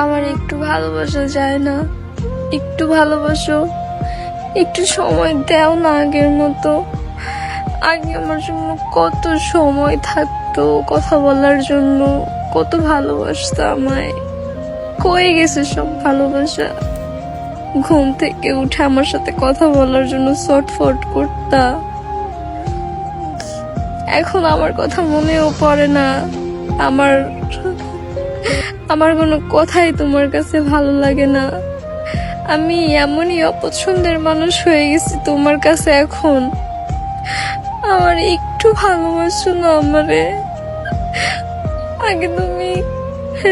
আমার একটু ভালোবাসা যায় না? একটু ভালোবাসো, একটু সময় দাও না আগের মতো। আগে আমার জন্য কত সময় থাকতো কথা বলার জন্য, কত ভালোবাসতো আমায়। কই গেছে সব ভালোবাসা? ঘুম থেকে উঠে আমার সাথে কথা বলার জন্য ছটফট করতা। এখন আমার কথা মনেও পড়ে না। আমার আমার কোনো কথাই তোমার কাছে ভালো লাগে না। আমি এমনই অপছন্দের মানুষ হয়ে গেছি তোমার কাছে এখন। আমার একটু ভালোবাসো না আমারে? আগে তুমি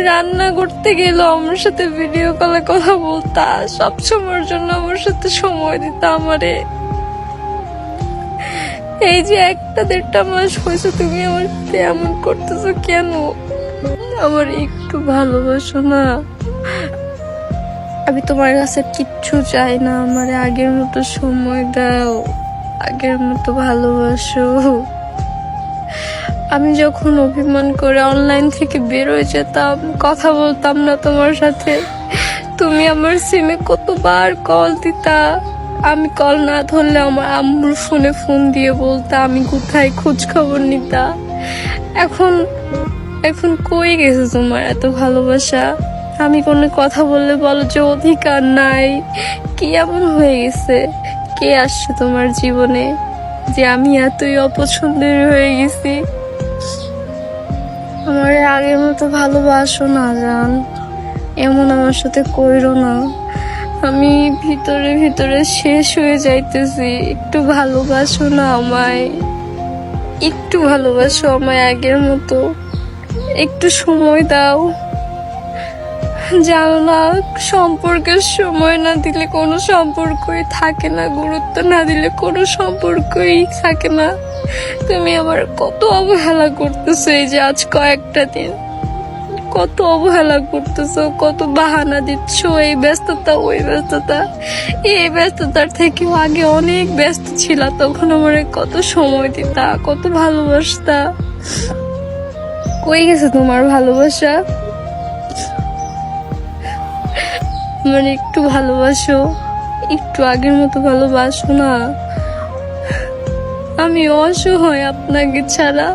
রান্না করতে গেলেও আমার সাথে ভিডিও কলে কথা বলতা, সব সময়ের জন্য আমার সাথে সময় দিতা আমারে। এই যে 1-1.5 মাস হয়েছে তুমি আমার সাথে এমন করতেছো কেন? আমার একটু ভালোবাসো না? আমি তোমার কাছে কিচ্ছু চাই না, আমারে আগের মতো সময় দাও, আগের মতো ভালোবাসো। আমি যখন অভিমান করে অনলাইন থেকে বের হয়ে যেতাম, কথা বলতাম না তোমার সাথে, তুমি আমার সিমে কতবার কল দিতা। আমি কল না ধরলে আমার আম্মুর ফোনে ফোন দিয়ে বলতা আমি কোথায়, খোঁজ খবর নিতা। এখন এখন কই গেছে তোমার এত ভালোবাসা? আমি কোনো কথা বললে বলো যে অধিকার নাই। কি এমন হয়ে গেছে? কে আসছে তোমার জীবনে যে আমি এতই অপছন্দের হয়ে গেছি? আমার আগের মতো ভালোবাসো না জান, এমন আমার সাথে কইরো না। আমি ভিতরে ভিতরে শেষ হয়ে যাইতেছি। একটু ভালোবাসো না আমায়, একটু ভালোবাসো আমায় আগের মতো, একটু সময় দাও। জানো না, সম্পর্কের সময় না দিলে কোনো সম্পর্কই থাকে না, গুরুত্ব না দিলে কোনো সম্পর্কই থাকে না। তুমি আমার কত অবহেলা করতেছো এই যে আজ কয়েকটা দিন, কত অবহেলা করতেছো, কত বাহানা দিচ্ছ, এই ব্যস্ততা ওই ব্যস্ততা। এই ব্যস্ততার থেকেও আগে অনেক ব্যস্ত ছিলা, তখন আমার কত সময় দিতা, কত ভালোবাসতা। কই গেছে তোমার ভালোবাসা? মানে একটু ভালোবাসো, একটু আগের মতো ভালোবাসো না। আমি অসহায় আপনাকে ছাড়া।